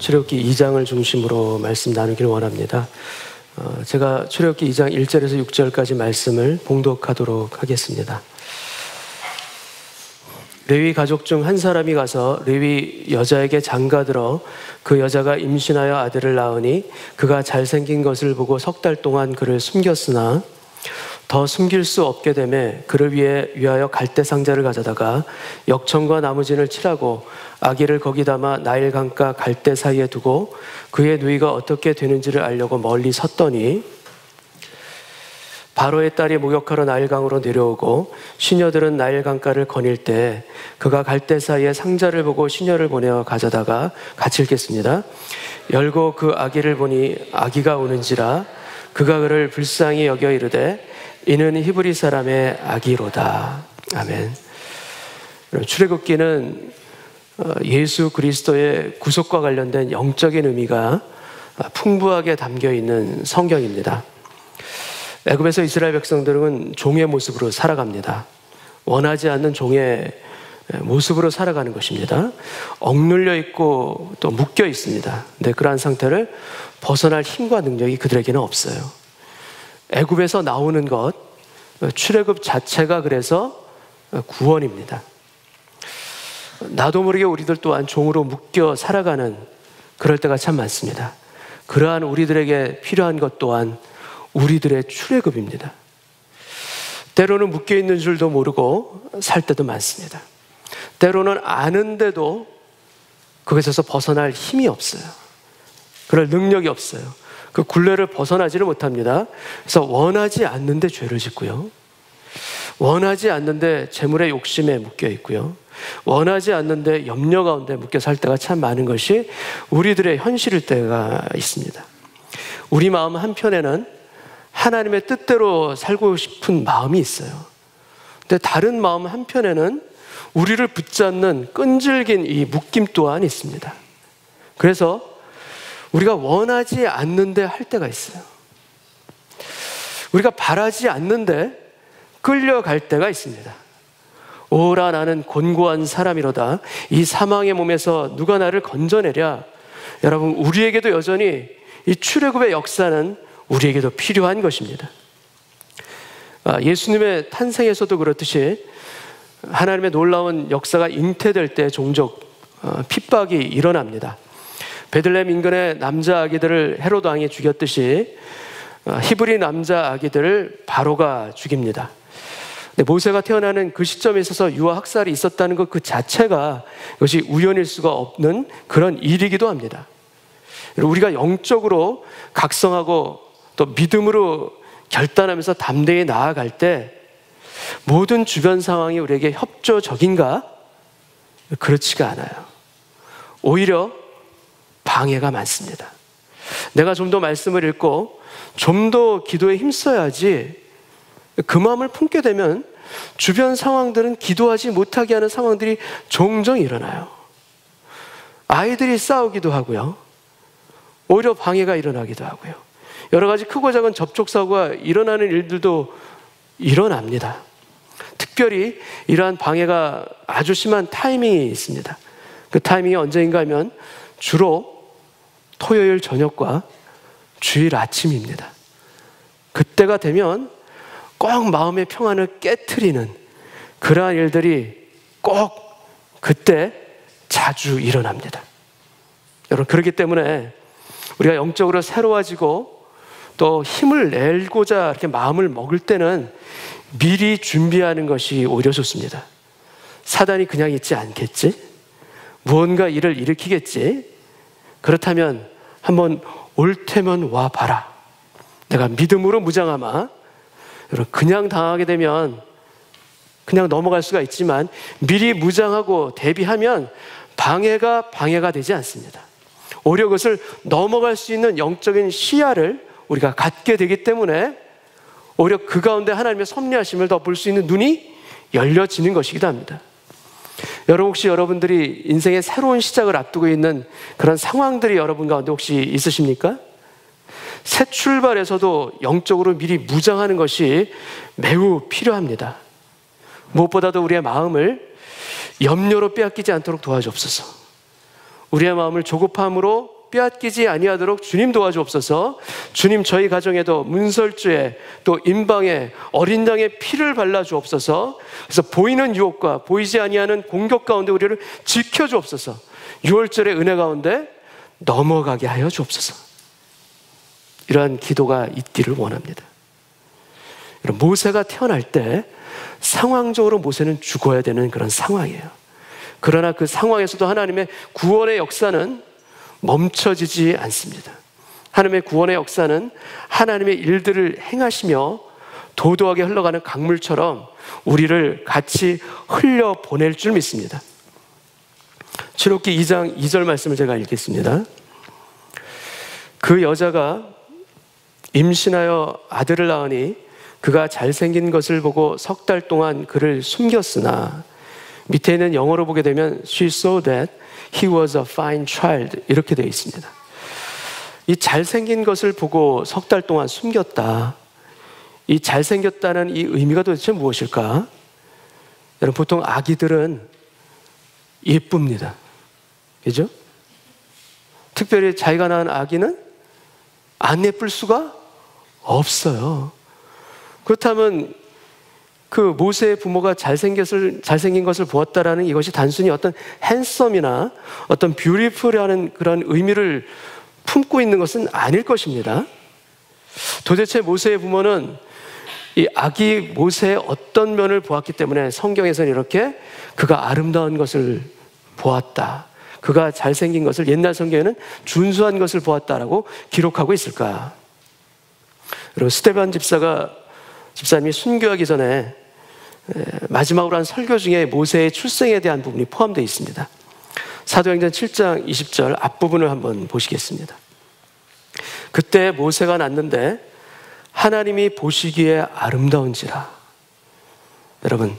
출애굽기 2장을 중심으로 말씀 나누기를 원합니다. 제가 출애굽기 2장 1절에서 6절까지 말씀을 봉독하도록 하겠습니다. 레위 가족 중 한 사람이 가서 레위 여자에게 장가들어 그 여자가 임신하여 아들을 낳으니 그가 잘생긴 것을 보고 3달 동안 그를 숨겼으나 더 숨길 수 없게 되매 그를 위하여 갈대 상자를 가져다가 역청과 나무진을 칠하고 아기를 거기 담아 나일 강가 갈대 사이에 두고 그의 누이가 어떻게 되는지를 알려고 멀리 섰더니 바로의 딸이 목욕하러 나일강으로 내려오고 시녀들은 나일강가를 거닐 때 그가 갈대 사이에 상자를 보고 시녀를 보내어 가져다가 같이 읽겠습니다. 열고 그 아기를 보니 아기가 우는지라 그가 그를 불쌍히 여겨 이르되 이는 히브리 사람의 아기로다. 아멘. 출애굽기는 예수 그리스도의 구속과 관련된 영적인 의미가 풍부하게 담겨 있는 성경입니다. 애굽에서 이스라엘 백성들은 종의 모습으로 살아갑니다. 원하지 않는 종의 모습으로 살아가는 것입니다. 억눌려 있고 또 묶여 있습니다. 근데 그러한 상태를 벗어날 힘과 능력이 그들에게는 없어요. 애굽에서 나오는 것, 출애굽 자체가 그래서 구원입니다. 나도 모르게 우리들 또한 종으로 묶여 살아가는 그럴 때가 참 많습니다. 그러한 우리들에게 필요한 것 또한 우리들의 출애굽입니다. 때로는 묶여있는 줄도 모르고 살 때도 많습니다. 때로는 아는데도 그것에서 벗어날 힘이 없어요. 그럴 능력이 없어요. 그 굴레를 벗어나지를 못합니다. 그래서 원하지 않는데 죄를 짓고요. 원하지 않는데 재물의 욕심에 묶여 있고요. 원하지 않는데 염려 가운데 묶여 살 때가 참 많은 것이 우리들의 현실일 때가 있습니다. 우리 마음 한편에는 하나님의 뜻대로 살고 싶은 마음이 있어요. 근데 다른 마음 한편에는 우리를 붙잡는 끈질긴 이 묶임 또한 있습니다. 그래서 우리가 원하지 않는데 할 때가 있어요. 우리가 바라지 않는데 끌려갈 때가 있습니다. 오라 나는 곤고한 사람이로다. 이 사망의 몸에서 누가 나를 건져내랴. 여러분, 우리에게도 여전히 이 출애굽의 역사는 우리에게도 필요한 것입니다. 예수님의 탄생에서도 그렇듯이 하나님의 놀라운 역사가 잉태될 때 종종 핍박이 일어납니다. 베들레헴 인근의 남자 아기들을 헤로드 왕이 죽였듯이 히브리 남자 아기들을 바로가 죽입니다. 모세가 태어나는 그 시점에 있어서 유아 학살이 있었다는 것 그 자체가 이것이 우연일 수가 없는 그런 일이기도 합니다. 우리가 영적으로 각성하고 또 믿음으로 결단하면서 담대히 나아갈 때 모든 주변 상황이 우리에게 협조적인가? 그렇지가 않아요. 오히려 방해가 많습니다. 내가 좀 더 말씀을 읽고 좀 더 기도에 힘써야지 그 마음을 품게 되면 주변 상황들은 기도하지 못하게 하는 상황들이 종종 일어나요. 아이들이 싸우기도 하고요. 오히려 방해가 일어나기도 하고요. 여러 가지 크고 작은 접촉사고가 일어나는 일들도 일어납니다. 특별히 이러한 방해가 아주 심한 타이밍이 있습니다. 그 타이밍이 언제인가 하면 주로 토요일 저녁과 주일 아침입니다. 그때가 되면 꼭 마음의 평안을 깨트리는 그러한 일들이 꼭 그때 자주 일어납니다. 여러분, 그렇기 때문에 우리가 영적으로 새로워지고 또 힘을 내고자 이렇게 마음을 먹을 때는 미리 준비하는 것이 오히려 좋습니다. 사단이 그냥 있지 않겠지? 무언가 일을 일으키겠지? 그렇다면 한번 올 테면 와 봐라. 내가 믿음으로 무장하마. 여러분, 그냥 당하게 되면 그냥 넘어갈 수가 있지만 미리 무장하고 대비하면 방해가 되지 않습니다. 오히려 그것을 넘어갈 수 있는 영적인 시야를 우리가 갖게 되기 때문에 오히려 그 가운데 하나님의 섭리하심을 더 볼 수 있는 눈이 열려지는 것이기도 합니다. 여러분, 혹시 여러분들이 인생의 새로운 시작을 앞두고 있는 그런 상황들이 여러분 가운데 혹시 있으십니까? 새 출발에서도 영적으로 미리 무장하는 것이 매우 필요합니다. 무엇보다도 우리의 마음을 염려로 빼앗기지 않도록 도와주옵소서. 우리의 마음을 조급함으로 빼앗기지 아니하도록 주님 도와주옵소서. 주님 저희 가정에도 문설주에 또 임방에 어린 양의 피를 발라주옵소서. 그래서 보이는 유혹과 보이지 아니하는 공격 가운데 우리를 지켜주옵소서. 6월절의 은혜 가운데 넘어가게 하여 주옵소서. 이러한 기도가 있기를 원합니다. 모세가 태어날 때 상황적으로 모세는 죽어야 되는 그런 상황이에요. 그러나 그 상황에서도 하나님의 구원의 역사는 멈춰지지 않습니다. 하나님의 구원의 역사는 하나님의 일들을 행하시며 도도하게 흘러가는 강물처럼 우리를 같이 흘려보낼 줄 믿습니다. 출애굽기 2장 2절 말씀을 제가 읽겠습니다. 그 여자가 임신하여 아들을 낳으니 그가 잘생긴 것을 보고 3달 동안 그를 숨겼으나, 밑에 있는 영어로 보게 되면 She saw that he was a fine child 이렇게 되어 있습니다. 이 잘생긴 것을 보고 3달 동안 숨겼다. 이 잘생겼다는 이 의미가 도대체 무엇일까? 여러분, 보통 아기들은 예쁩니다. 그죠? 특별히 자기가 낳은 아기는 안 예쁠 수가 없어요. 그렇다면 그 모세의 부모가 잘생긴 것을 보았다라는 이것이 단순히 어떤 핸섬이나 어떤 뷰티풀이라는 그런 의미를 품고 있는 것은 아닐 것입니다. 도대체 모세의 부모는 이 아기 모세의 어떤 면을 보았기 때문에 성경에서는 이렇게 그가 아름다운 것을 보았다, 그가 잘생긴 것을, 옛날 성경에는 준수한 것을 보았다라고 기록하고 있을까? 그리고 스데반 집사님이 순교하기 전에 마지막으로 한 설교 중에 모세의 출생에 대한 부분이 포함되어 있습니다. 사도행전 7장 20절 앞부분을 한번 보시겠습니다. 그때 모세가 낳는데 하나님이 보시기에 아름다운지라. 여러분,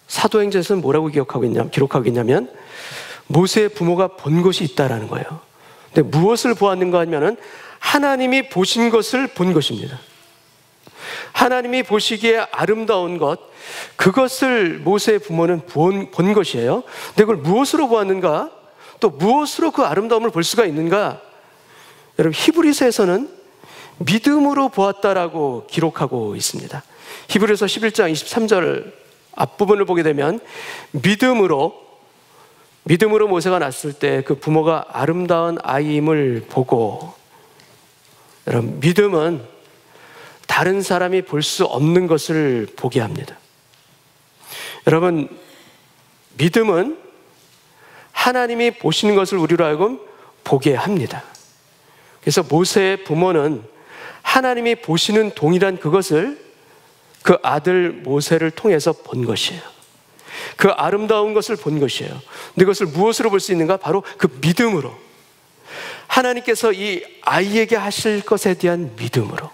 사도행전에서는 뭐라고 기록하고 있냐면 모세의 부모가 본 것이 있다라는 거예요. 근데 무엇을 보았는가 하면은 하나님이 보신 것을 본 것입니다. 하나님이 보시기에 아름다운 것, 그것을 모세의 부모는 본 것이에요. 근데 그걸 무엇으로 보았는가? 또 무엇으로 그 아름다움을 볼 수가 있는가? 여러분, 히브리서에서는 믿음으로 보았다라고 기록하고 있습니다. 히브리서 11장 23절 앞부분을 보게 되면 믿음으로 모세가 낳았을 때 그 부모가 아름다운 아이임을 보고, 여러분, 믿음은 다른 사람이 볼 수 없는 것을 보게 합니다. 여러분, 믿음은 하나님이 보시는 것을 우리로 하여금 보게 합니다. 그래서 모세의 부모는 하나님이 보시는 동일한 그것을 그 아들 모세를 통해서 본 것이에요. 그 아름다운 것을 본 것이에요. 근데 그것을 무엇으로 볼 수 있는가? 바로 그 믿음으로. 하나님께서 이 아이에게 하실 것에 대한 믿음으로.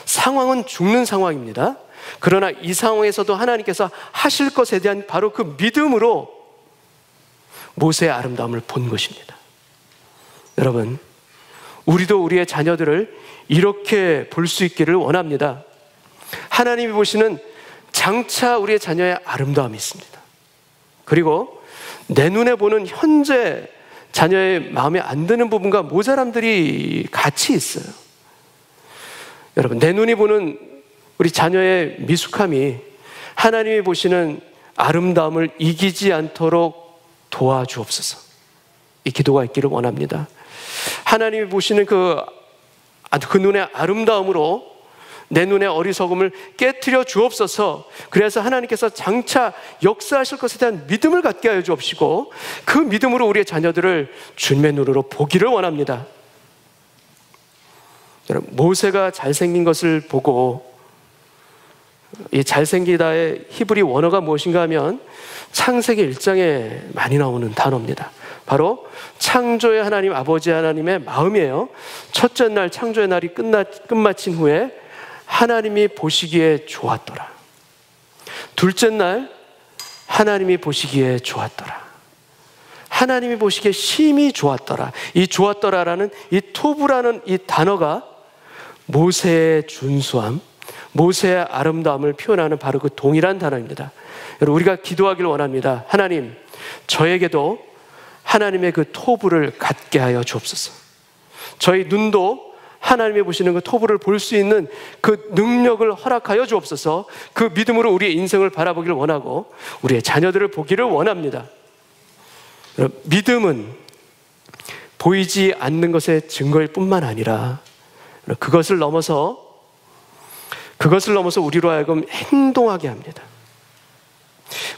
상황은 죽는 상황입니다. 그러나 이 상황에서도 하나님께서 하실 것에 대한 바로 그 믿음으로 모세의 아름다움을 본 것입니다. 여러분, 우리도 우리의 자녀들을 이렇게 볼 수 있기를 원합니다. 하나님이 보시는 장차 우리의 자녀의 아름다움이 있습니다. 그리고 내 눈에 보는 현재 자녀의 마음에 안 드는 부분과 모자람들이 같이 있어요. 여러분, 내 눈이 보는 우리 자녀의 미숙함이 하나님이 보시는 아름다움을 이기지 않도록 도와주옵소서. 이 기도가 있기를 원합니다. 하나님이 보시는 그 눈의 아름다움으로 내 눈의 어리석음을 깨트려 주옵소서. 그래서 하나님께서 장차 역사하실 것에 대한 믿음을 갖게 하여 주옵시고, 그 믿음으로 우리의 자녀들을 주님의 눈으로 보기를 원합니다. 여러분, 모세가 잘생긴 것을 보고, 이 잘생기다의 히브리 원어가 무엇인가 하면 창세기 1장에 많이 나오는 단어입니다. 바로 창조의 하나님, 아버지 하나님의 마음이에요. 첫째 날 창조의 날이 끝마친 후에 하나님이 보시기에 좋았더라. 둘째 날 하나님이 보시기에 좋았더라. 하나님이 보시기에 심히 좋았더라. 이 좋았더라라는 이 토브라는 이 단어가 모세의 준수함, 모세의 아름다움을 표현하는 바로 그 동일한 단어입니다. 여러분, 우리가 기도하기를 원합니다. 하나님, 저에게도 하나님의 그 토부를 갖게 하여 주옵소서. 저희 눈도 하나님이 보시는 그 토부를 볼 수 있는 그 능력을 허락하여 주옵소서. 그 믿음으로 우리의 인생을 바라보기를 원하고 우리의 자녀들을 보기를 원합니다. 믿음은 보이지 않는 것의 증거일 뿐만 아니라 그것을 넘어서 우리로 하여금 행동하게 합니다.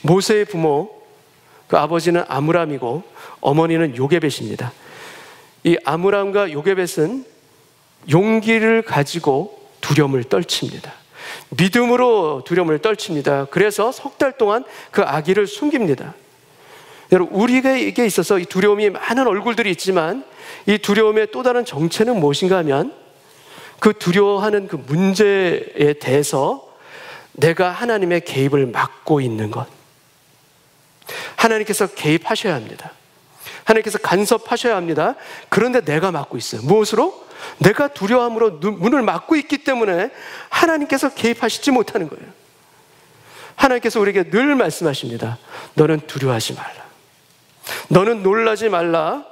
모세의 부모, 그 아버지는 아므람이고 어머니는 요게벳입니다. 이 아므람과 요게벳은 용기를 가지고 두려움을 떨칩니다. 믿음으로 두려움을 떨칩니다. 그래서 석 달 동안 그 아기를 숨깁니다. 여러분, 우리에게 있어서 이 두려움이 많은 얼굴들이 있지만 이 두려움의 또 다른 정체는 무엇인가 하면 그 두려워하는 그 문제에 대해서 내가 하나님의 개입을 막고 있는 것. 하나님께서 개입하셔야 합니다. 하나님께서 간섭하셔야 합니다. 그런데 내가 막고 있어요. 무엇으로? 내가 두려움으로 문을 막고 있기 때문에 하나님께서 개입하시지 못하는 거예요. 하나님께서 우리에게 늘 말씀하십니다. 너는 두려워하지 말라. 너는 놀라지 말라.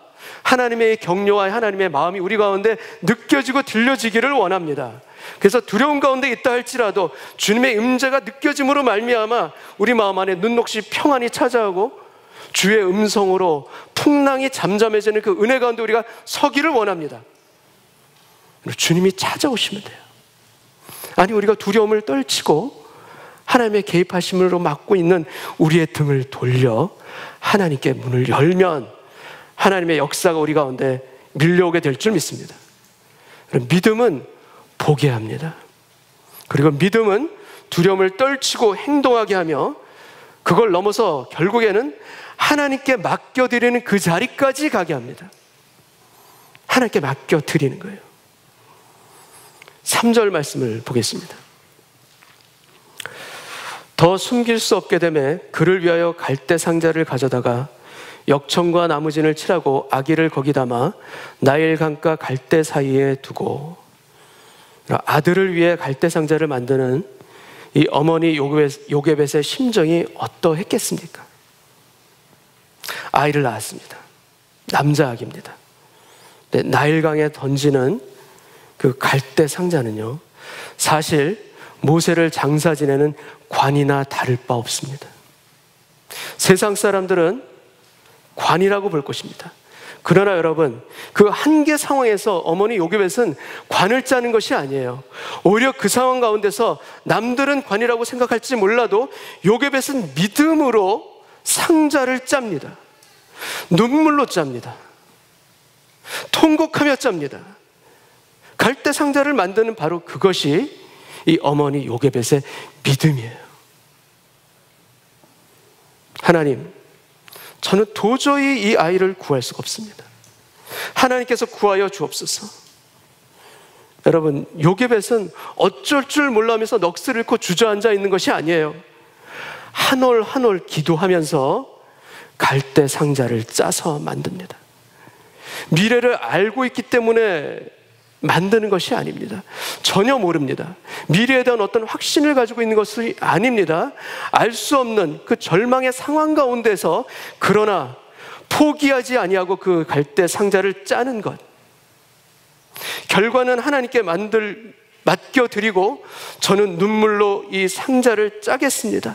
하나님의 격려와 하나님의 마음이 우리 가운데 느껴지고 들려지기를 원합니다. 그래서 두려움 가운데 있다 할지라도 주님의 임재가 느껴짐으로 말미암아 우리 마음 안에 눈녹이 평안이 찾아오고 주의 음성으로 풍랑이 잠잠해지는 그 은혜 가운데 우리가 서기를 원합니다. 주님이 찾아오시면 돼요. 아니, 우리가 두려움을 떨치고 하나님의 개입하심으로 막고 있는 우리의 등을 돌려 하나님께 문을 열면 하나님의 역사가 우리 가운데 밀려오게 될 줄 믿습니다. 믿음은 보게 합니다. 그리고 믿음은 두려움을 떨치고 행동하게 하며 그걸 넘어서 결국에는 하나님께 맡겨드리는 그 자리까지 가게 합니다. 하나님께 맡겨드리는 거예요. 3절 말씀을 보겠습니다. 더 숨길 수 없게 되매 그를 위하여 갈대 상자를 가져다가 역청과 나무진을 칠하고 아기를 거기 담아 나일 강가 갈대 사이에 두고. 아들을 위해 갈대 상자를 만드는 이 어머니 요게벳의 심정이 어떠했겠습니까? 아이를 낳았습니다. 남자 아기입니다. 나일강에 던지는 그 갈대 상자는요, 사실 모세를 장사 지내는 관이나 다를 바 없습니다. 세상 사람들은 관이라고 볼 것입니다. 그러나 여러분, 그 한계 상황에서 어머니 요게벳은 관을 짜는 것이 아니에요. 오히려 그 상황 가운데서 남들은 관이라고 생각할지 몰라도 요게벳은 믿음으로 상자를 짭니다. 눈물로 짭니다. 통곡하며 짭니다. 갈대 상자를 만드는 바로 그것이 이 어머니 요게벳의 믿음이에요. 하나님, 저는 도저히 이 아이를 구할 수가 없습니다. 하나님께서 구하여 주옵소서. 여러분, 요게벳은 어쩔 줄 몰라하면서 넋을 잃고 주저앉아 있는 것이 아니에요. 한 올 한 올 기도하면서 갈대 상자를 짜서 만듭니다. 미래를 알고 있기 때문에 만드는 것이 아닙니다. 전혀 모릅니다. 미래에 대한 어떤 확신을 가지고 있는 것이 아닙니다. 알 수 없는 그 절망의 상황 가운데서 그러나 포기하지 아니하고 그 갈대 상자를 짜는 것, 결과는 하나님께 맡겨드리고 저는 눈물로 이 상자를 짜겠습니다.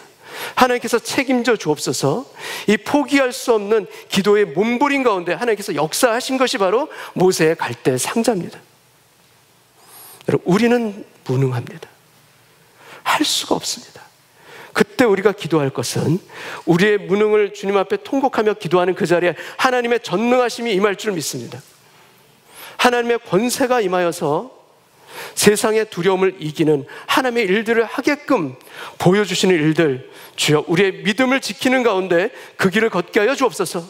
하나님께서 책임져 주옵소서. 이 포기할 수 없는 기도의 몸부림 가운데 하나님께서 역사하신 것이 바로 모세의 갈대 상자입니다. 여러분, 우리는 무능합니다. 할 수가 없습니다. 그때 우리가 기도할 것은 우리의 무능을 주님 앞에 통곡하며 기도하는 그 자리에 하나님의 전능하심이 임할 줄 믿습니다. 하나님의 권세가 임하여서 세상의 두려움을 이기는 하나님의 일들을 하게끔 보여주시는 일들, 주여 우리의 믿음을 지키는 가운데 그 길을 걷게 하여 주옵소서.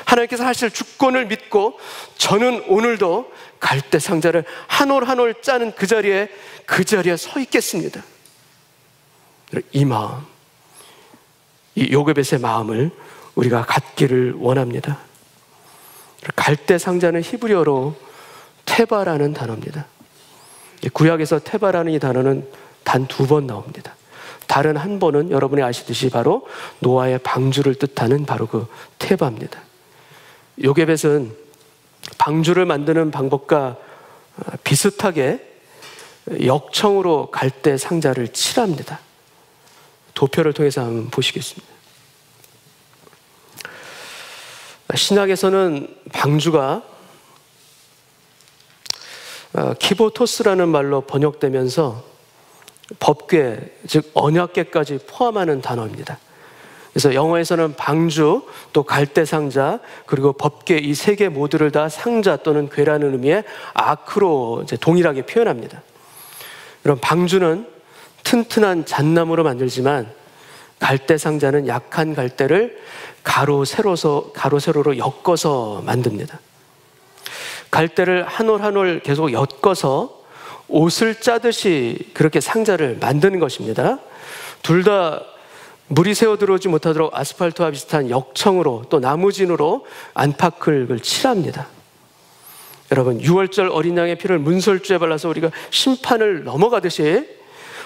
하나님께서 하실 주권을 믿고 저는 오늘도 갈대 상자를 한 올 한 올 짜는 그 자리에 서 있겠습니다. 이 마음, 이 요게벳의 마음을 우리가 갖기를 원합니다. 갈대 상자는 히브리어로 테바라는 단어입니다. 구약에서 테바라는 이 단어는 단 2번 나옵니다. 다른 한 번은 여러분이 아시듯이 바로 노아의 방주를 뜻하는 바로 그 테바입니다. 요게벳은 방주를 만드는 방법과 비슷하게 역청으로 갈대 상자를 칠합니다. 도표를 통해서 한번 보시겠습니다. 신약에서는 방주가 키보토스라는 말로 번역되면서 법궤, 즉 언약궤까지 포함하는 단어입니다. 그래서 영어에서는 방주, 또 갈대상자, 그리고 법궤 이 세 개 모두를 다 상자 또는 궤라는 의미의 아크로 이제 동일하게 표현합니다. 그럼 방주는 튼튼한 잣나무로 만들지만 갈대상자는 약한 갈대를 가로 세로로 엮어서 만듭니다. 갈대를 한 올 한 올 계속 엮어서 옷을 짜듯이 그렇게 상자를 만드는 것입니다. 둘 다 물이 새어 들어오지 못하도록 아스팔트와 비슷한 역청으로 또 나무진으로 안팎을 칠합니다. 여러분, 유월절 어린 양의 피를 문설주에 발라서 우리가 심판을 넘어가듯이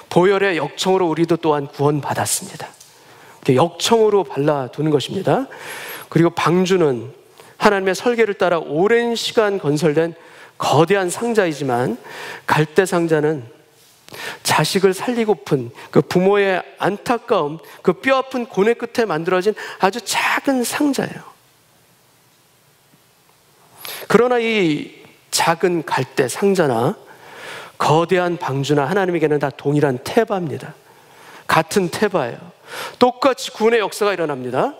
보혈의 역청으로 우리도 또한 구원받았습니다. 역청으로 발라두는 것입니다. 그리고 방주는 하나님의 설계를 따라 오랜 시간 건설된 거대한 상자이지만 갈대 상자는 자식을 살리고픈 그 부모의 안타까움, 그 뼈아픈 고뇌 끝에 만들어진 아주 작은 상자예요. 그러나 이 작은 갈대 상자나 거대한 방주나 하나님에게는 다 동일한 테바입니다. 같은 테바예요. 똑같이 구원의 역사가 일어납니다.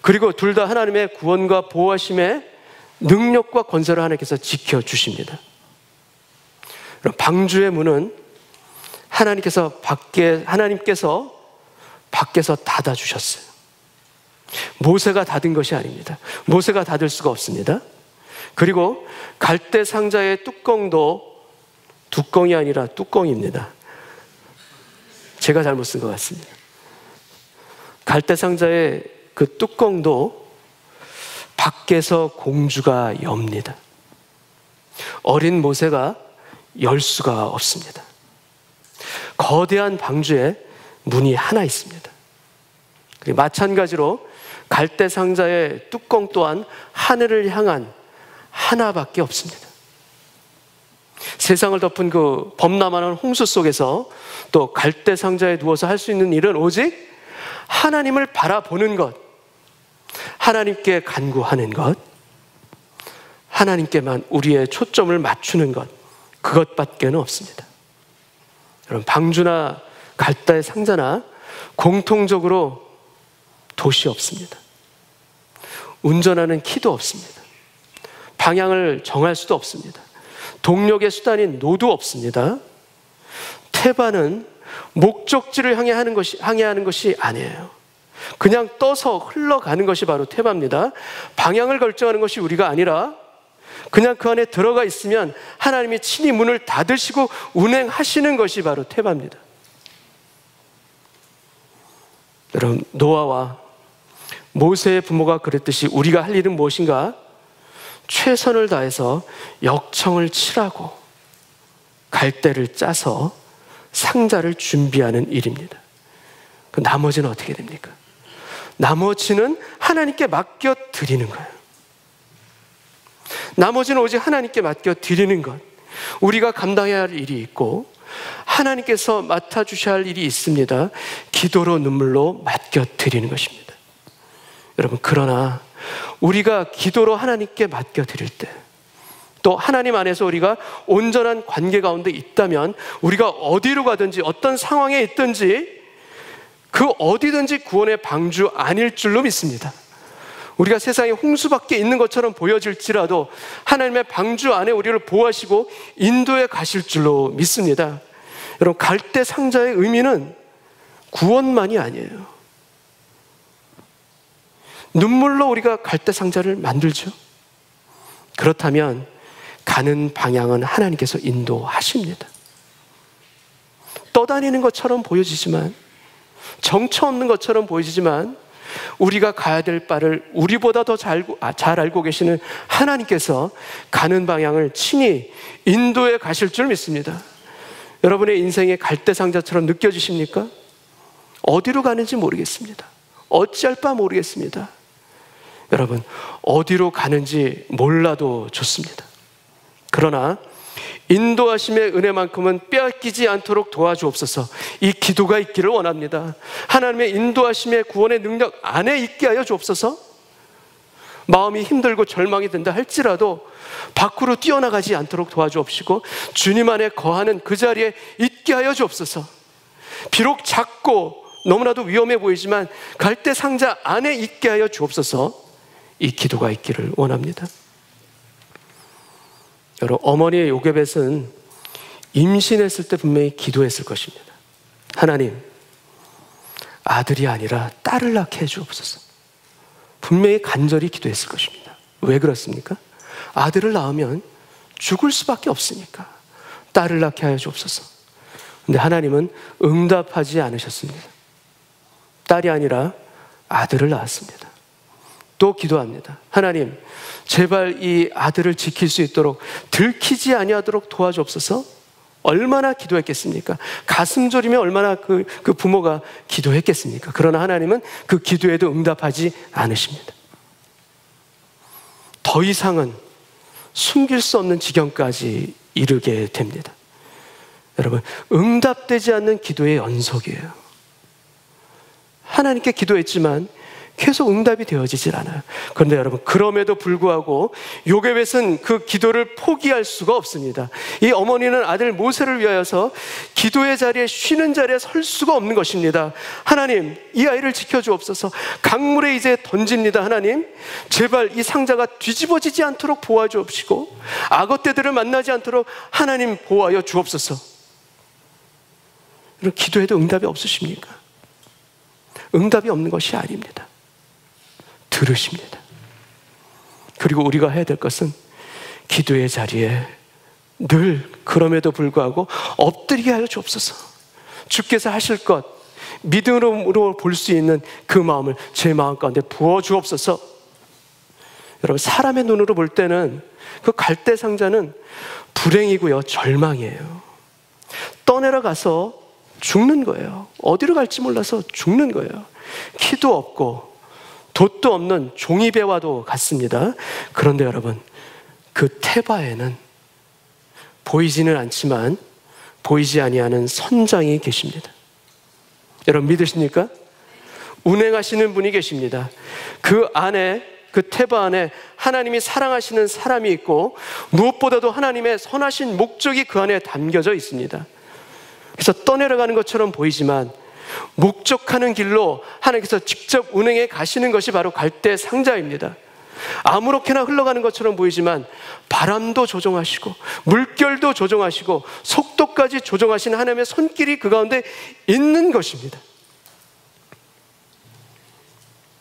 그리고 둘 다 하나님의 구원과 보호하심의 능력과 권세를 하나님께서 지켜주십니다. 방주의 문은 하나님께서 밖에서 닫아주셨어요. 모세가 닫은 것이 아닙니다. 모세가 닫을 수가 없습니다. 그리고 갈대 상자의 뚜껑도 뚜껑이 아니라 뚜껑입니다. 제가 잘못 쓴 것 같습니다. 갈대 상자의 그 뚜껑도 밖에서 공주가 엽니다. 어린 모세가 열 수가 없습니다. 거대한 방주에 문이 하나 있습니다. 그리고 마찬가지로 갈대 상자의 뚜껑 또한 하늘을 향한 하나밖에 없습니다. 세상을 덮은 그 범람하는 홍수 속에서 또 갈대 상자에 누워서 할 수 있는 일은 오직 하나님을 바라보는 것, 하나님께 간구하는 것, 하나님께만 우리의 초점을 맞추는 것, 그것밖에는 없습니다. 여러분, 방주나 갈대 상자나 공통적으로 돛이 없습니다. 운전하는 키도 없습니다. 방향을 정할 수도 없습니다. 동력의 수단인 노도 없습니다. 테바는 목적지를 향해하는 것이 아니에요. 그냥 떠서 흘러가는 것이 바로 테바입니다. 방향을 결정하는 것이 우리가 아니라 그냥 그 안에 들어가 있으면 하나님이 친히 문을 닫으시고 운행하시는 것이 바로 테바입니다. 여러분, 노아와 모세의 부모가 그랬듯이 우리가 할 일은 무엇인가? 최선을 다해서 역청을 칠하고 갈대를 짜서 상자를 준비하는 일입니다. 그 나머지는 어떻게 됩니까? 나머지는 하나님께 맡겨드리는 거예요. 나머지는 오직 하나님께 맡겨드리는 것. 우리가 감당해야 할 일이 있고 하나님께서 맡아주셔야 할 일이 있습니다. 기도로 눈물로 맡겨드리는 것입니다. 여러분, 그러나 우리가 기도로 하나님께 맡겨드릴 때, 또 하나님 안에서 우리가 온전한 관계 가운데 있다면 우리가 어디로 가든지 어떤 상황에 있든지 그 어디든지 구원의 방주 아닐 줄로 믿습니다. 우리가 세상에 홍수 밖에 있는 것처럼 보여질지라도 하나님의 방주 안에 우리를 보호하시고 인도해 가실 줄로 믿습니다. 여러분, 갈대 상자의 의미는 구원만이 아니에요. 눈물로 우리가 갈대 상자를 만들죠. 그렇다면 가는 방향은 하나님께서 인도하십니다. 떠다니는 것처럼 보여지지만, 정처 없는 것처럼 보이지만 우리가 가야 될 바를 우리보다 더 잘 알고 계시는 하나님께서 가는 방향을 친히 인도해 가실 줄 믿습니다. 여러분의 인생의 갈대 상자처럼 느껴지십니까? 어디로 가는지 모르겠습니다. 어찌할 바 모르겠습니다. 여러분, 어디로 가는지 몰라도 좋습니다. 그러나 인도하심의 은혜만큼은 빼앗기지 않도록 도와주옵소서. 이 기도가 있기를 원합니다. 하나님의 인도하심의 구원의 능력 안에 있게 하여 주옵소서. 마음이 힘들고 절망이 된다 할지라도 밖으로 뛰어나가지 않도록 도와주옵시고 주님 안에 거하는 그 자리에 있게 하여 주옵소서. 비록 작고 너무나도 위험해 보이지만 갈대 상자 안에 있게 하여 주옵소서. 이 기도가 있기를 원합니다. 여러분, 어머니의 요게벳은 임신했을 때 분명히 기도했을 것입니다. 하나님, 아들이 아니라 딸을 낳게 해 주옵소서. 분명히 간절히 기도했을 것입니다. 왜 그렇습니까? 아들을 낳으면 죽을 수밖에 없으니까 딸을 낳게 하여 주옵소서. 근데 하나님은 응답하지 않으셨습니다. 딸이 아니라 아들을 낳았습니다. 또 기도합니다. 하나님, 제발 이 아들을 지킬 수 있도록 들키지 아니하도록 도와주옵소서. 얼마나 기도했겠습니까? 가슴 졸이며 얼마나 그 부모가 기도했겠습니까? 그러나 하나님은 그 기도에도 응답하지 않으십니다. 더 이상은 숨길 수 없는 지경까지 이르게 됩니다. 여러분, 응답되지 않는 기도의 연속이에요. 하나님께 기도했지만 계속 응답이 되어지질 않아요. 그런데 여러분, 그럼에도 불구하고 요게벳은 그 기도를 포기할 수가 없습니다. 이 어머니는 아들 모세를 위하여서 기도의 자리에, 쉬는 자리에 설 수가 없는 것입니다. 하나님, 이 아이를 지켜주옵소서. 강물에 이제 던집니다. 하나님, 제발 이 상자가 뒤집어지지 않도록 보호주옵시고 악어떼들을 만나지 않도록 하나님 보호하여 주옵소서. 이런 기도에도 응답이 없으십니까? 응답이 없는 것이 아닙니다. 들으십니다. 그리고 우리가 해야 될 것은 기도의 자리에 늘 그럼에도 불구하고 엎드리게 하여 주옵소서. 주께서 하실 것 믿음으로 볼 수 있는 그 마음을 제 마음 가운데 부어 주옵소서. 여러분, 사람의 눈으로 볼 때는 그 갈대 상자는 불행이고요, 절망이에요. 떠내려가서 죽는 거예요. 어디로 갈지 몰라서 죽는 거예요. 키도 없고 돛도 없는 종이배와도 같습니다. 그런데 여러분, 그 태바에는 보이지는 않지만 보이지 아니하는 선장이 계십니다. 여러분, 믿으십니까? 운행하시는 분이 계십니다. 그 안에, 그 태바 안에 하나님이 사랑하시는 사람이 있고 무엇보다도 하나님의 선하신 목적이 그 안에 담겨져 있습니다. 그래서 떠내려가는 것처럼 보이지만 목적하는 길로 하나님께서 직접 운행해 가시는 것이 바로 갈대 상자입니다. 아무렇게나 흘러가는 것처럼 보이지만 바람도 조종하시고 물결도 조종하시고 속도까지 조종하시는 하나님의 손길이 그 가운데 있는 것입니다.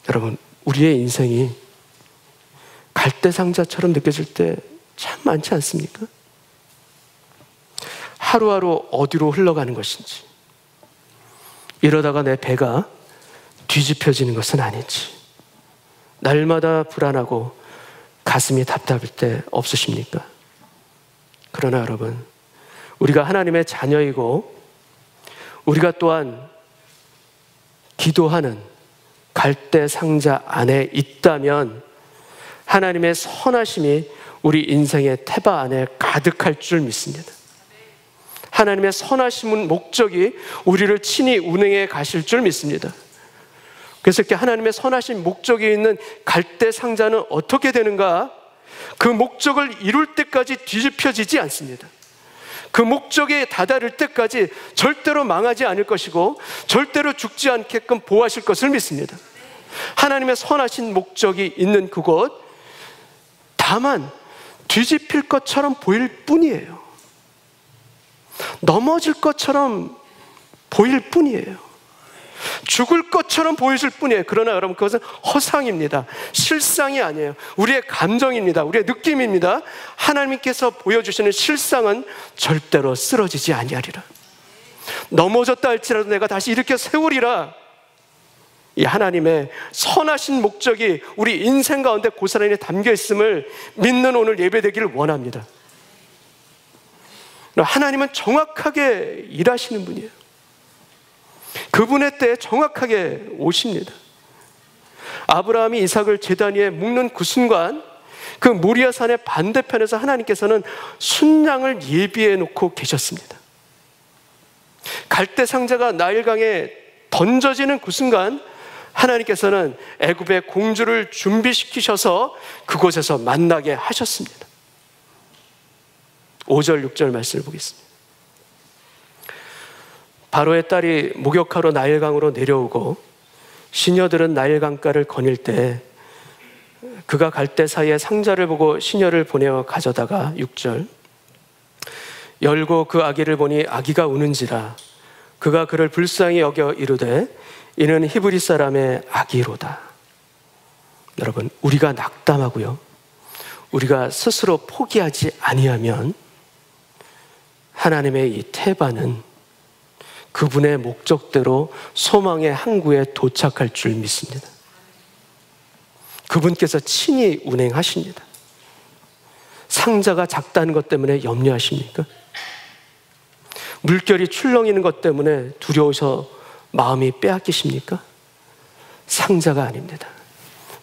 여러분, 우리의 인생이 갈대 상자처럼 느껴질 때 참 많지 않습니까? 하루하루 어디로 흘러가는 것인지, 이러다가 내 배가 뒤집혀지는 것은 아닌지, 날마다 불안하고 가슴이 답답할 때 없으십니까? 그러나 여러분, 우리가 하나님의 자녀이고 우리가 또한 기도하는 갈대 상자 안에 있다면 하나님의 선하심이 우리 인생의 태바 안에 가득할 줄 믿습니다. 하나님의 선하심은 목적이 우리를 친히 운행해 가실 줄 믿습니다. 그래서 이렇게 하나님의 선하신 목적이 있는 갈대 상자는 어떻게 되는가? 그 목적을 이룰 때까지 뒤집혀지지 않습니다. 그 목적에 다다를 때까지 절대로 망하지 않을 것이고 절대로 죽지 않게끔 보호하실 것을 믿습니다. 하나님의 선하신 목적이 있는 그곳, 다만 뒤집힐 것처럼 보일 뿐이에요. 넘어질 것처럼 보일 뿐이에요. 죽을 것처럼 보이실 뿐이에요. 그러나 여러분, 그것은 허상입니다. 실상이 아니에요. 우리의 감정입니다. 우리의 느낌입니다. 하나님께서 보여주시는 실상은 절대로 쓰러지지 아니하리라. 넘어졌다 할지라도 내가 다시 일으켜 세우리라. 이 하나님의 선하신 목적이 우리 인생 가운데 고스란히 담겨 있음을 믿는 오늘 예배되기를 원합니다. 하나님은 정확하게 일하시는 분이에요. 그분의 때에 정확하게 오십니다. 아브라함이 이삭을 제단 위에 묶는 그 순간 그 모리아 산의 반대편에서 하나님께서는 순양을 예비해 놓고 계셨습니다. 갈대 상자가 나일강에 던져지는 그 순간 하나님께서는 애굽의 공주를 준비시키셔서 그곳에서 만나게 하셨습니다. 5절 6절 말씀을 보겠습니다. 바로의 딸이 목욕하러 나일강으로 내려오고 시녀들은 나일강가를 거닐 때 그가 갈대 사이에 상자를 보고 시녀를 보내어 가져다가 6절 열고 그 아기를 보니 아기가 우는지라 그가 그를 불쌍히 여겨 이르되 이는 히브리 사람의 아기로다. 여러분, 우리가 낙담하고요, 우리가 스스로 포기하지 아니하면 하나님의 이 태반은 그분의 목적대로 소망의 항구에 도착할 줄 믿습니다. 그분께서 친히 운행하십니다. 상자가 작다는 것 때문에 염려하십니까? 물결이 출렁이는 것 때문에 두려워서 마음이 빼앗기십니까? 상자가 아닙니다.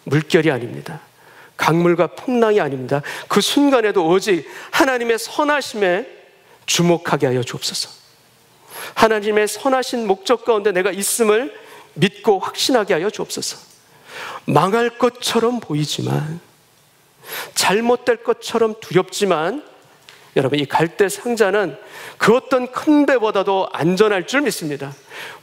물결이 아닙니다. 강물과 풍랑이 아닙니다. 그 순간에도 오직 하나님의 선하심에 주목하게 하여 주옵소서. 하나님의 선하신 목적 가운데 내가 있음을 믿고 확신하게 하여 주옵소서. 망할 것처럼 보이지만, 잘못될 것처럼 두렵지만, 여러분, 이 갈대 상자는 그 어떤 큰 배보다도 안전할 줄 믿습니다.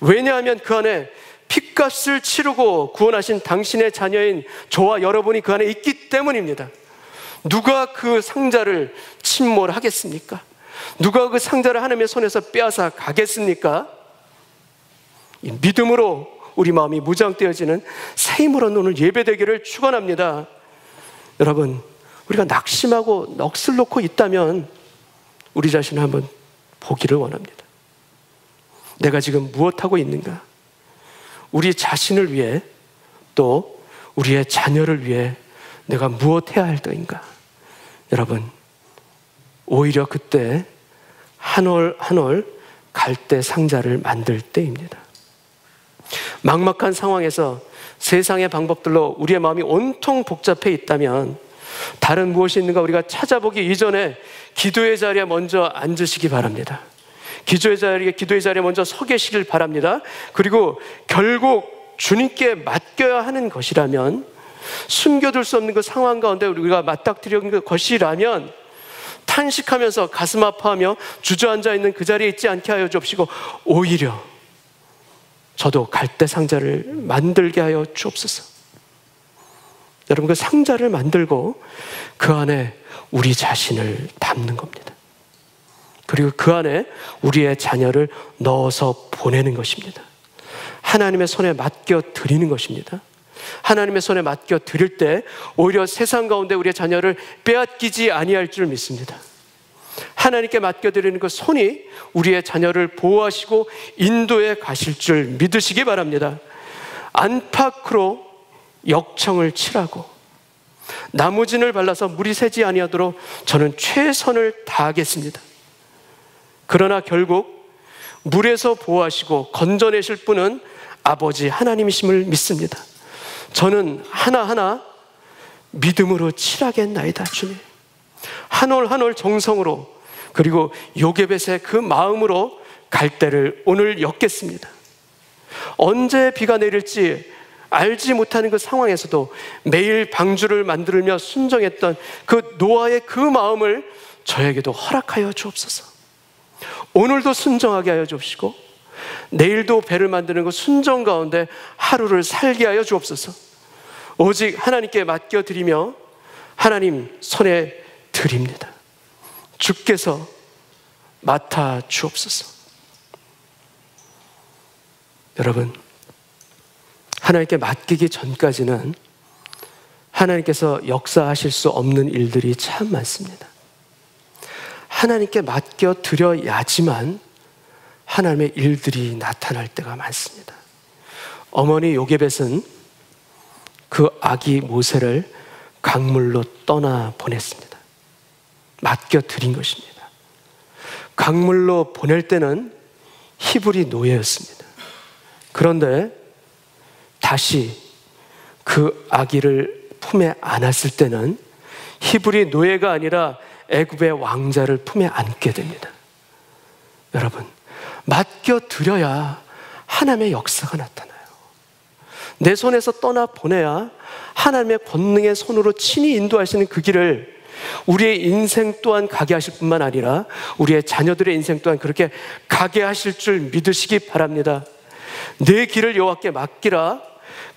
왜냐하면 그 안에 핏값을 치르고 구원하신 당신의 자녀인 저와 여러분이 그 안에 있기 때문입니다. 누가 그 상자를 침몰하겠습니까? 누가 그 상자를 하나님의 손에서 빼앗아 가겠습니까? 이 믿음으로 우리 마음이 무장되어지는 새 힘으로 오늘 예배되기를 축원합니다. 여러분, 우리가 낙심하고 넋을 놓고 있다면 우리 자신을 한번 보기를 원합니다. 내가 지금 무엇하고 있는가? 우리 자신을 위해, 또 우리의 자녀를 위해 내가 무엇 해야 할 터인가? 여러분, 오히려 그때 한 올 한 올 갈대 상자를 만들 때입니다. 막막한 상황에서 세상의 방법들로 우리의 마음이 온통 복잡해 있다면 다른 무엇이 있는가 우리가 찾아보기 이전에 기도의 자리에 먼저 앉으시기 바랍니다. 기도의 자리에 먼저 서 계시길 바랍니다. 그리고 결국 주님께 맡겨야 하는 것이라면, 숨겨둘 수 없는 그 상황 가운데 우리가 맞닥뜨리는 것이라면 탄식하면서 가슴 아파하며 주저앉아 있는 그 자리에 있지 않게 하여 주옵시고, 오히려 저도 갈대 상자를 만들게 하여 주옵소서. 여러분, 그 상자를 만들고 그 안에 우리 자신을 담는 겁니다. 그리고 그 안에 우리의 자녀를 넣어서 보내는 것입니다. 하나님의 손에 맡겨 드리는 것입니다. 하나님의 손에 맡겨 드릴 때 오히려 세상 가운데 우리의 자녀를 빼앗기지 아니할 줄 믿습니다. 하나님께 맡겨 드리는 그 손이 우리의 자녀를 보호하시고 인도해 가실 줄 믿으시기 바랍니다. 안팎으로 역청을 칠하고 나무진을 발라서 물이 새지 아니하도록 저는 최선을 다하겠습니다. 그러나 결국 물에서 보호하시고 건져내실 분은 아버지 하나님이심을 믿습니다. 저는 하나하나 믿음으로 칠하겠나이다. 주님, 한 올 한 올 정성으로, 그리고 요게벳의 그 마음으로 갈대를 오늘 엮겠습니다. 언제 비가 내릴지 알지 못하는 그 상황에서도 매일 방주를 만들며 순종했던 그 노아의 그 마음을 저에게도 허락하여 주옵소서. 오늘도 순종하게 하여 주옵시고 내일도 배를 만드는 그 순종 가운데 하루를 살게 하여 주옵소서. 오직 하나님께 맡겨드리며 하나님 손에 드립니다. 주께서 맡아 주옵소서. 여러분, 하나님께 맡기기 전까지는 하나님께서 역사하실 수 없는 일들이 참 많습니다. 하나님께 맡겨드려야지만 하나님의 일들이 나타날 때가 많습니다. 어머니 요게벳은 그 아기 모세를 강물로 떠나 보냈습니다. 맡겨드린 것입니다. 강물로 보낼 때는 히브리 노예였습니다. 그런데 다시 그 아기를 품에 안았을 때는 히브리 노예가 아니라 애굽의 왕자를 품에 안게 됩니다. 여러분, 맡겨드려야 하나님의 역사가 나타나요. 내 손에서 떠나보내야 하나님의 권능의 손으로 친히 인도하시는 그 길을 우리의 인생 또한 가게 하실 뿐만 아니라 우리의 자녀들의 인생 또한 그렇게 가게 하실 줄 믿으시기 바랍니다. 내 길을 여호와께 맡기라.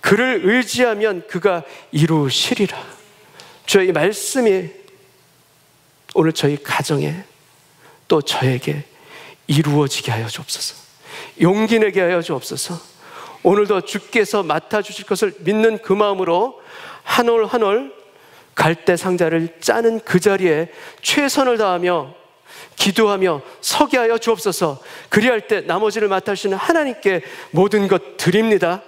그를 의지하면 그가 이루시리라. 주의 이 말씀이 오늘 저희 가정에 또 저에게 이루어지게 하여 주옵소서. 용기 내게 하여 주옵소서. 오늘도 주께서 맡아주실 것을 믿는 그 마음으로 한 올 한 올 갈대 상자를 짜는 그 자리에 최선을 다하며 기도하며 서게 하여 주옵소서. 그리할 때 나머지를 맡아주시는 하나님께 모든 것 드립니다.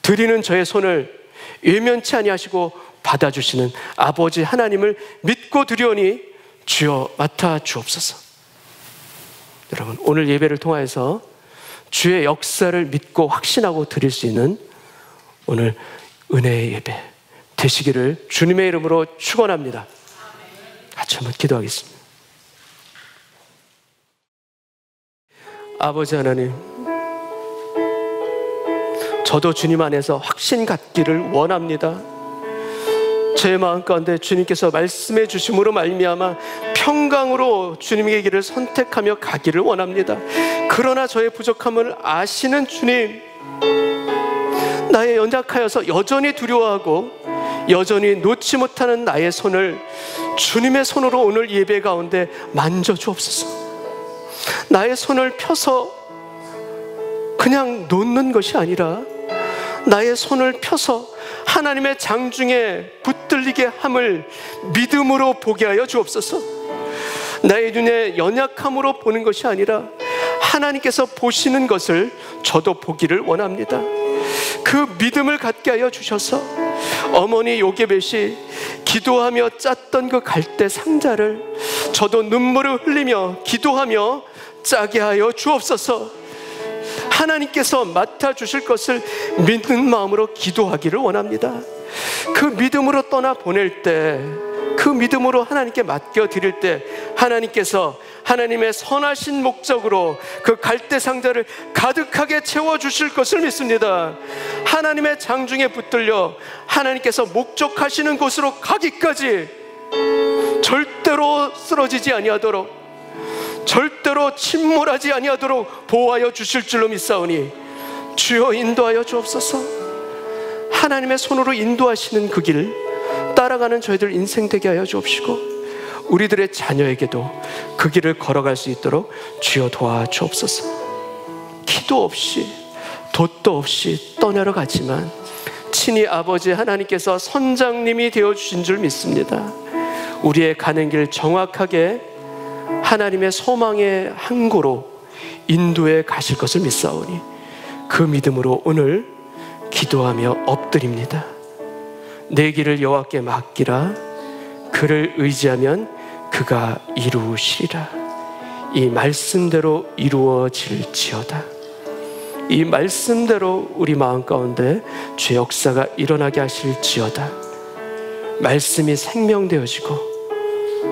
드리는 저의 손을 외면치 아니하시고 받아주시는 아버지 하나님을 믿고 드리오니 주여 맡아 주옵소서. 여러분, 오늘 예배를 통하여서 주의 역사를 믿고 확신하고 드릴 수 있는 오늘 은혜의 예배 되시기를 주님의 이름으로 축원합니다. 같이 한번 기도하겠습니다. 아버지 하나님, 저도 주님 안에서 확신 갖기를 원합니다. 제 마음 가운데 주님께서 말씀해 주심으로 말미암아 평강으로 주님의 길을 선택하며 가기를 원합니다. 그러나 저의 부족함을 아시는 주님, 나의 연약하여서 여전히 두려워하고 여전히 놓지 못하는 나의 손을 주님의 손으로 오늘 예배 가운데 만져주옵소서. 나의 손을 펴서 그냥 놓는 것이 아니라 나의 손을 펴서 하나님의 장중에 붙들리게 함을 믿음으로 보게 하여 주옵소서. 나의 눈에 연약함으로 보는 것이 아니라 하나님께서 보시는 것을 저도 보기를 원합니다. 그 믿음을 갖게 하여 주셔서 어머니 요게벳이 기도하며 짰던 그 갈대 상자를 저도 눈물을 흘리며 기도하며 짜게 하여 주옵소서. 하나님께서 맡아주실 것을 믿는 마음으로 기도하기를 원합니다. 그 믿음으로 떠나보낼 때, 그 믿음으로 하나님께 맡겨드릴 때 하나님께서 하나님의 선하신 목적으로 그 갈대 상자를 가득하게 채워주실 것을 믿습니다. 하나님의 장중에 붙들려 하나님께서 목적하시는 곳으로 가기까지 절대로 쓰러지지 아니하도록, 절대로 침몰하지 아니하도록 보호하여 주실 줄로 믿사오니 주여 인도하여 주옵소서. 하나님의 손으로 인도하시는 그 길 따라가는 저희들 인생 되게 하여 주옵시고 우리들의 자녀에게도 그 길을 걸어갈 수 있도록 주여 도와주옵소서. 기도 없이 돛도 없이 떠나러 가지만 친히 아버지 하나님께서 선장님이 되어주신 줄 믿습니다. 우리의 가는 길 정확하게 하나님의 소망의 항구로 인도해 가실 것을 믿사오니 그 믿음으로 오늘 기도하며 엎드립니다. 내 길을 여호와께 맡기라. 그를 의지하면 그가 이루시리라. 이 말씀대로 이루어질지어다. 이 말씀대로 우리 마음 가운데 주의 역사가 일어나게 하실지어다. 말씀이 생명되어지고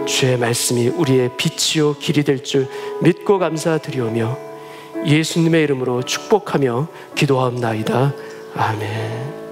주의 말씀이 우리의 빛이요 길이 될 줄 믿고 감사드리오며 예수님의 이름으로 축복하며 기도하옵나이다. 아멘.